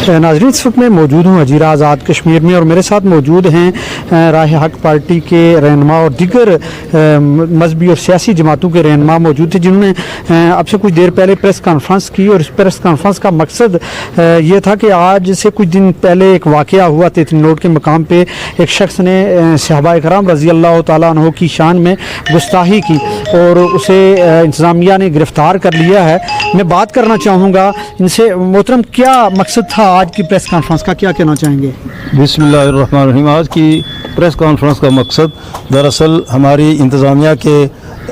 नाज़रीन, इस वक्त मैं मौजूद हूँ हजीरा आज़ाद कश्मीर में और मेरे साथ मौजूद हैं राह हक पार्टी के रहनुमा और दीगर मजहबी और सियासी जमातों के रहनुमा मौजूद थे, जिन्होंने अब से कुछ देर पहले प्रेस कॉन्फ्रेंस की। और इस प्रेस कॉन्फ्रेंस का मकसद ये था कि आज से कुछ दिन पहले एक वाक़या हुआ 33 रोड के मकाम पे एक शख्स ने सहाबा कराम रज़ी अल्लाह तआला अन्हु की शान में गुस्ताही की और उसे इंतज़ामिया ने गिरफ़्तार कर लिया है। मैं बात करना चाहूँगा इनसे, मोहतरम क्या मकसद था आज की प्रेस कॉन्फ्रेंस का, क्या कहना चाहेंगे? बिस्मिल्लाहिर्रहमानिर्रहीम। आज की प्रेस कॉन्फ्रेंस का मकसद दरअसल हमारी इंतज़ामिया के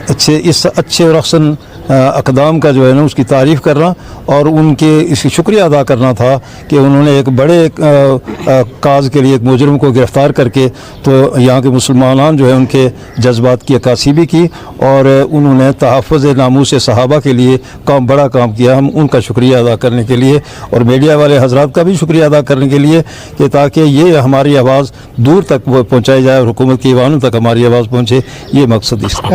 अच्छे और अहसन अक़दाम का जो है ना उसकी तारीफ़ करना और उनके इसकी शुक्रिया अदा करना था कि उन्होंने एक बड़े काज के लिए एक मुजरिम को गिरफ़्तार करके तो यहाँ के मुसलमान जो है उनके जज्बात की अक्कासी भी की और उन्होंने तहफ़्फ़ुज़ नामूस सहाबा के लिए बड़ा काम किया। हम उनका शुक्रिया अदा करने के लिए और मीडिया वाले हजरात का भी शुक्रिया अदा करने के लिए कि ताकि ये हमारी आवाज़ दूर तक पहुँचाई जाए और हुकूमत के ईवानों तक हमारी आवाज़ पहुँचे, ये मकसद इसका।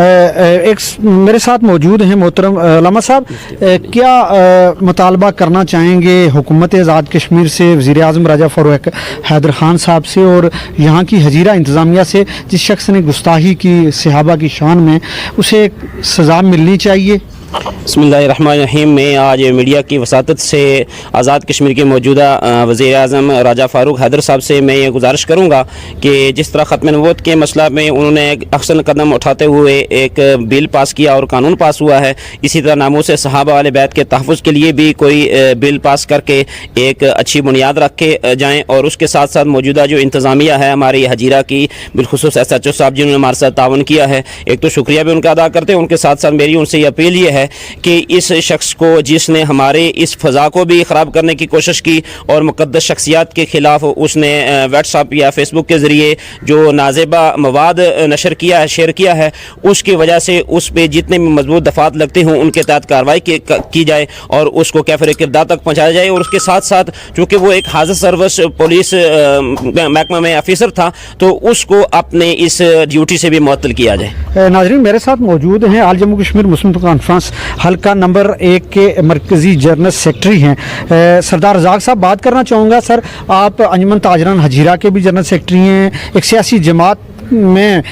एक मेरे साथ मौजूद हैं मोहतरम लामा साहब, क्या मुतालबा करना चाहेंगे हुकूमत आज़ाद कश्मीर से, वज़ीर आज़म राजा फ़ारूक हैदर ख़ान साहब से और यहाँ की हजीरा इंतज़ामिया से, जिस शख्स ने गुस्ताही की सहाबा की शान में, उसे सज़ा मिलनी चाहिए? बिस्मिल्लाहिर्रहमानिर्रहीम। मैं आज मीडिया की वसातत से आज़ाद कश्मीर के मौजूदा वज़ीर आज़म राजा फ़ारूक हैदर साहब से मैं ये गुजारिश करूँगा कि जिस तरह ख़त्म नबूवत के मसला में उन्होंने एक अहसन कदम उठाते हुए एक बिल पास किया और कानून पास हुआ है, इसी तरह नामूस सहाबा वाले बैत के तहफ़्फ़ुज़ के लिए भी कोई बिल पास करके एक अच्छी बुनियाद रखे जाएँ। और उसके साथ साथ मौजूदा जो इंतज़ामिया है हमारी हजीरा की, बिलखुसूस SHO साहब जिन्होंने हमारे साथ तावन किया है, एक तो शुक्रिया भी उनका अदा करते हैं, उनके साथ साथ मेरी उनसे ये अपील ये है कि इस शख्स को जिसने हमारे इस फ़ज़ा को भी ख़राब करने की कोशिश की और मुक़द्दस शख्सियात के ख़िलाफ़ उसने व्हाट्सएप या फेसबुक के ज़रिए जो नाज़ेबा मवाद नशर किया है, शेयर किया है, उसकी वजह से उस पर जितने भी मजबूत दफ़ात लगते हों उनके तहत कार्रवाई की जाए और उसको कैफ़र किरदार तक पहुँचाया जाए। और उसके साथ साथ चूँकि वो एक हाज़िर सर्विस पुलिस महकमा में ऑफिसर था तो उसको अपने इस ड्यूटी से भी मुअत्तल किया जाए। नाज़रीन, मेरे साथ मौजूद हैं आल जम्मू कश्मीर मुस्लिम कॉन्फ्रेंस हल्का नंबर 1 के मरकज़ी जनरल सेक्रेटरी हैं सरदार रज़ाक साहब। बात करना चाहूँगा सर, आप अंजुमन ताजरान हजीरा के भी जनरल सेक्रेटरी हैं, एक सियासी जमात में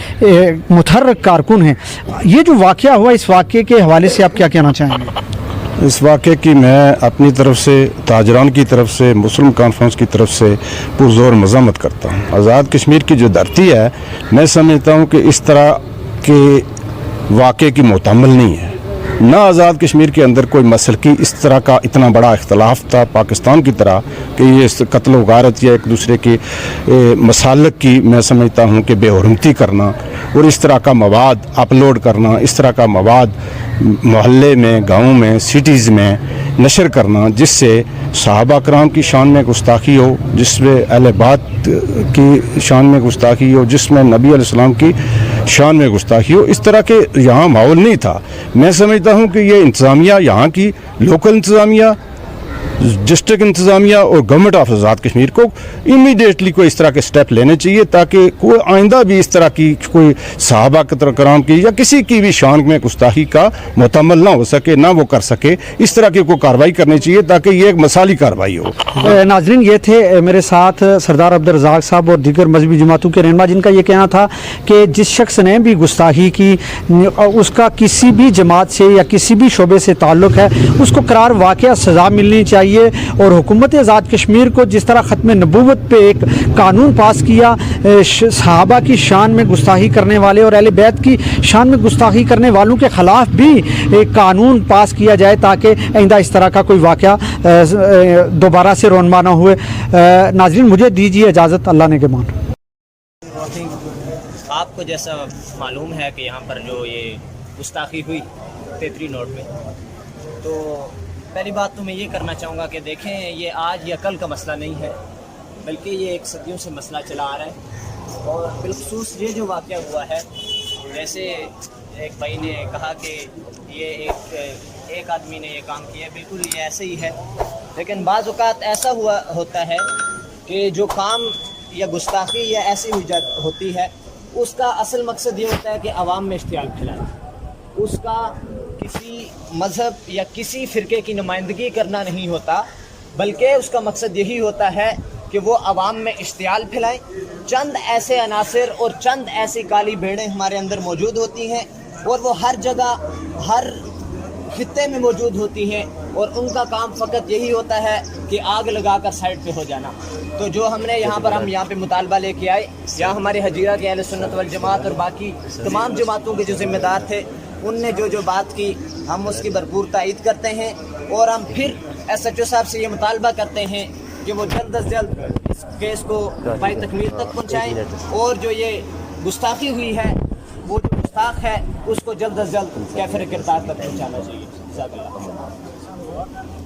मुतहर्रिक कारकुन हैं। ये जो वाक़या हुआ, इस वाक़े के हवाले से आप क्या कहना चाहेंगे? इस वाक़े की मैं अपनी तरफ से, ताजरान की तरफ से, मुस्लिम कॉन्फ्रेंस की तरफ से पुरज़ोर मज़म्मत करता हूँ। आज़ाद कश्मीर की जो धरती है, मैं समझता हूँ कि इस तरह के वाक़े की मोतम्मल नहीं है। ना आज़ाद कश्मीर के अंदर कोई मसल की इस तरह का इतना बड़ा इख्तलाफ था पाकिस्तान की तरह कि ये कत्ल व गारत या एक दूसरे की मसालक की, मैं समझता हूँ कि बेहुरमती करना और इस तरह का मवाद अपलोड करना, इस तरह का मवाद मोहल्ले में, गाँव में, सिटीज़ में नशर करना, जिससे सहाबा कराम की शान में गुस्ताखी हो, जिसमें अहले बात की शान में गुस्ताखी हो, जिसमें नबी अलैहिस्सलाम की शान में गुस्ताखी हो, इस तरह के यहाँ माहौल नहीं था। मैं समझता हूँ कि ये इंतज़ामिया, यहाँ की लोकल इंतज़ामिया, डिस्ट्रिक्ट इंतज़ामिया और गवर्नमेंट ऑफ आज़ाद कश्मीर को इमीडिएटली कोई इस तरह के स्टेप लेने चाहिए ताकि कोई आइंदा भी इस तरह की कोई सहाबा कराम की या किसी की भी शान में गुस्ताखी का मुतम्मल ना हो सके, ना वो कर सके, इस तरह की कोई कार्रवाई करनी चाहिए ताकि ये एक मसाली कार्रवाई हो। नाज़रीन, ये थे मेरे साथ सरदार अब्दुल रज़ाक साहब और दीगर मजहबी जमातों के रहनुमा, जिनका ये कहना था कि जिस शख्स ने भी गुस्ताही की उसका किसी भी जमात से या किसी भी शोबे से ताल्लुक़ है, उसको करार वाक़या सज़ा मिलनी चाहिए। और हुकूमत आज़ाद कश्मीर को जिस तरह ख़त्म नबूवत पे एक कानून पास किया, सहाबा की शान में गुस्ताही करने वाले और अहले बैत की शान में गुस्ताही करने वालों के ख़िलाफ़ भी एक कानून पास किया जाए ताकि आइंदा इस तरह का कोई वाक़या दोबारा से रोनमा ना हुए। नाज़रीन, मुझे दीजिए इजाज़त, अल्लाह ने के मान। आपको जैसा मालूम है कि यहाँ पर जो ये गुस्ताखी हुई 33 नोट में, तो पहली बात तो मैं ये करना चाहूँगा कि देखें, ये आज या कल का मसला नहीं है, बल्कि ये एक सदियों से मसला चला आ रहा है। और बिलखुसूस ये जो वाक़या हुआ है, जैसे एक भाई ने कहा कि ये एक आदमी ने ये काम किया, बिल्कुल ये ऐसे ही है। लेकिन बाज़ औक़ात ऐसा होता है कि जो काम या गुस्ताखी या ऐसी होती है, उसका असल मकसद ये होता है कि आवाम में इश्तियाल फैलाना, उसका किसी मज़हब या किसी फ़िरके की नुमाइंदगी करना नहीं होता, بلکہ اس کا مقصد یہی ہوتا ہے کہ وہ عوام میں اشتعال پھیلائیں. چند ایسے عناصر اور چند ایسی کالی بھیڑیں ہمارے اندر موجود ہوتی ہیں اور وہ ہر جگہ ہر خطے میں موجود ہوتی ہیں اور ان کا کام فقط یہی ہوتا ہے کہ آگ لگا کر سائڈ پہ ہو جانا. تو جو ہم نے یہاں پہ مطالبہ لے کے آئے، یہاں ہمارے حجیرہ کے اہل سنت والجماعت اور باقی تمام جماعتوں کے جو ذمہ دار تھے ان نے جو بات کی ہم اس کی بھرپور تائید کرتے ہیں، اور ہم پھر ایس ایچ او صاحب سے یہ مطالبہ کرتے ہیں کہ وہ جلد از جلد اس کیس کو پائی تکمیل تک پہنچائیں، اور جو یہ گستاخی ہوئی ہے وہ جو گستاخ ہے اس کو جلد از جلد کیفر کردار تک پہنچانا چاہیے. جزاک اللہ.